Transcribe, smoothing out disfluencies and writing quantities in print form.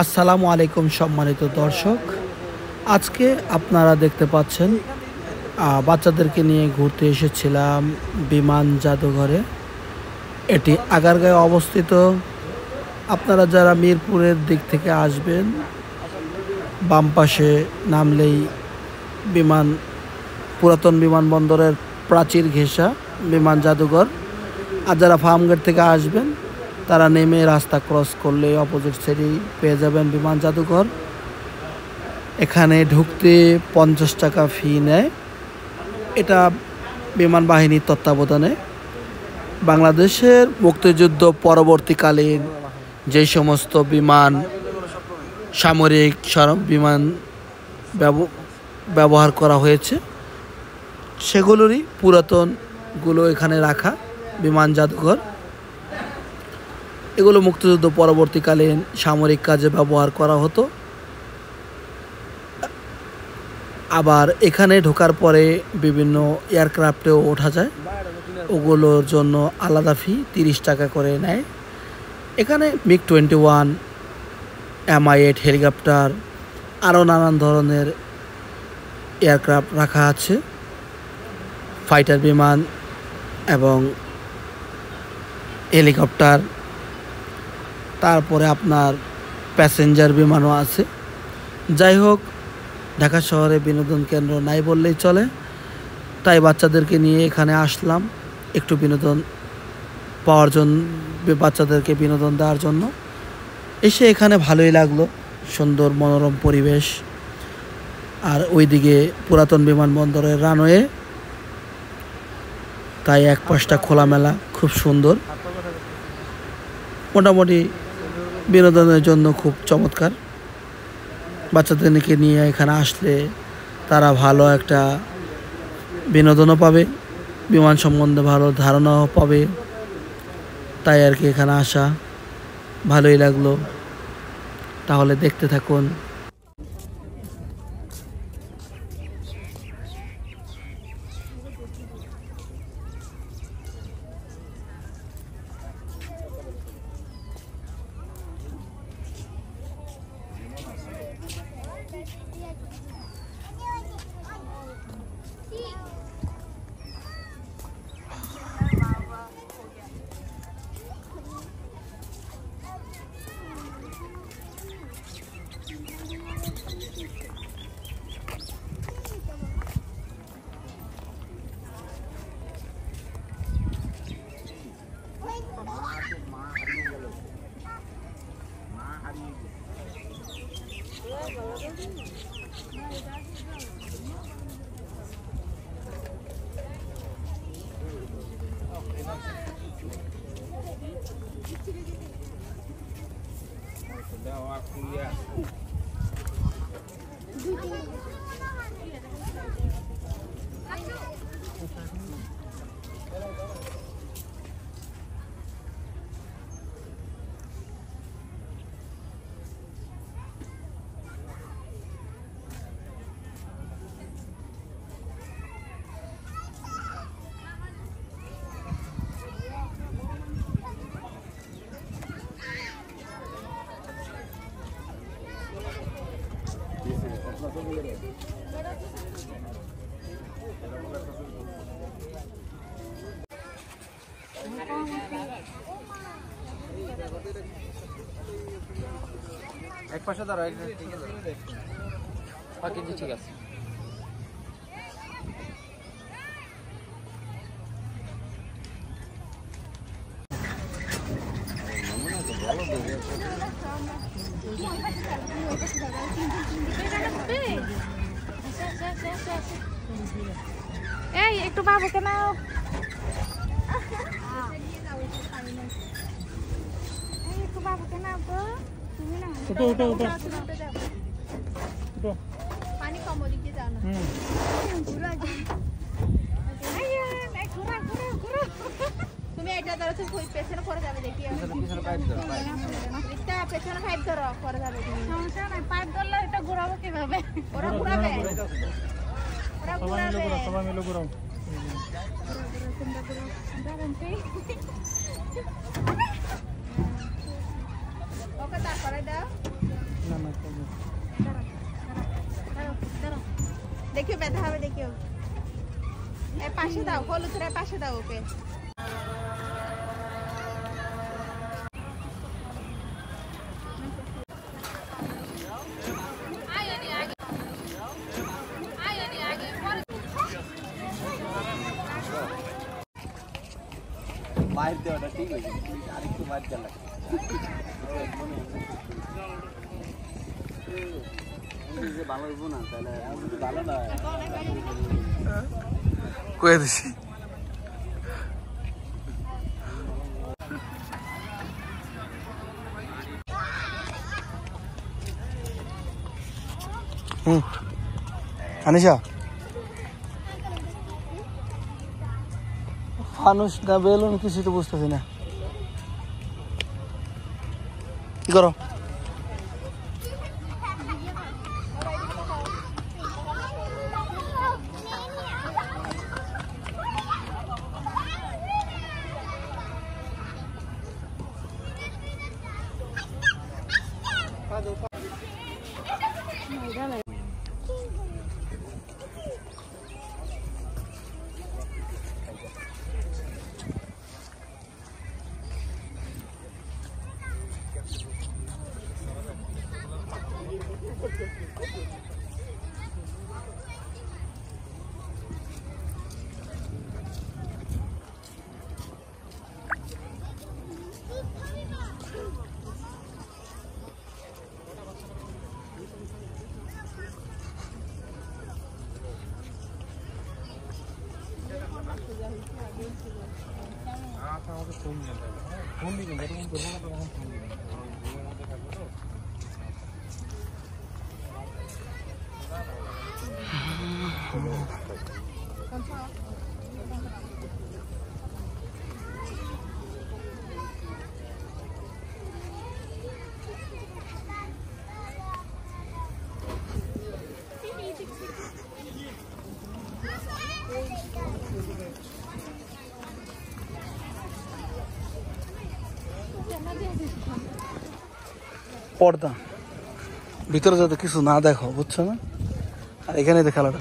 আসসালামু আলাইকুম সম্মানিত দর্শক। আজকে আপনারা দেখতে পাচ্ছেন বাচ্চাদেরকে নিয়ে ঘুরতে এসেছিলাম বিমান জাদুঘরে। এটি আগারগাঁয়ে অবস্থিত। আপনারা যারা মিরপুরের দিক থেকে আসবেন, বাম পাশে নামলেই পুরাতন বিমানবন্দরের প্রাচীর ঘেঁষা বিমান জাদুঘর। আর যারা ফার্মগেট থেকে আসবেন তারা নেমে রাস্তা ক্রস করলে অপোজিট সাইডেই পেয়ে যাবেন বিমান জাদুঘর। এখানে ঢুকতে 50 টাকা ফি নেয়। এটা বিমান বাহিনীর তত্ত্বাবধানে বাংলাদেশের মুক্তিযুদ্ধ পরবর্তীকালীন যে সমস্ত বিমান, সামরিক সরব বিমান ব্যবহার করা হয়েছে সেগুলোরই পুরাতনগুলো এখানে রাখা বিমান জাদুঘর। এগুলো মুক্তিযুদ্ধ পরবর্তীকালীন সামরিক কাজে ব্যবহার করা হতো। আবার এখানে ঢোকার পরে বিভিন্ন এয়ারক্রাফটেও ওঠা যায়, ওগুলোর জন্য আলাদা ফি 30 টাকা করে নেয়। এখানে MiG-21, Mi-8 হেলিকপ্টার, আরও নানান ধরনের এয়ারক্রাফট রাখা আছে, ফাইটার বিমান এবং হেলিকপ্টার। তারপরে আপনার প্যাসেঞ্জার বিমানও আছে। যাই হোক, ঢাকা শহরে বিনোদন কেন্দ্র নাই বললেই চলে, তাই বাচ্চাদেরকে নিয়ে এখানে আসলাম একটু বিনোদন পাওয়ার জন্য, বাচ্চাদেরকে বিনোদন দেওয়ার জন্য। এসে এখানে ভালোই লাগলো, সুন্দর মনোরম পরিবেশ। আর ওইদিকে পুরাতন বিমানবন্দরের রানওয়ে, তাই এক পাশটা খোলামেলা, খুব সুন্দর। মোটামুটি বিনোদনের জন্য খুব চমৎকার। বাচ্চাদেরকে নিয়ে এখানে আসলে তারা ভালো একটা বিনোদনও পাবে, বিমান সম্বন্ধে ভালো ধারণাও পাবে। তাই আর কি এখানে আসা, ভালোই লাগলো। তাহলে দেখতে থাকুন। এক পাশে দাঁড়া, কেজি ঠিক আছে। এই একটু বাবুকে নাও, একটু বাবুকে নাও তো, তুমি না পানি কম ওদিকে যাও না। তুমি এটা ধরো, তুমি পেছনে পরে যাবে, দেখি পেছনে পাইপ ধরো, পরে যাবে। সমস্যা নাই, পাইপ ধরলে এটা ঘুরাবো কিভাবে? ওরা ঘুরাবে, সবাই মিলে ঘুরাও। ওকে তারপরে দাও। দেখিও ব্যথা হবে, দেখিও এই পাশে দাও, হলুদের পাশে দাও ওকে। বাইরে দেওয়াটা ঠিক আছে, আরেকটু বাইরে দেওয়া লাগে। ভালো হইব না তাহলে, ভালো না কয়ে দিছি। আনিশা, ফানুস না বেলুন কিছু তো বুঝতেছি না, কি করো? পর্দা ভিতরে যাতে কিছু না দেখো, বুঝছো না? আর এখানে খেলাটা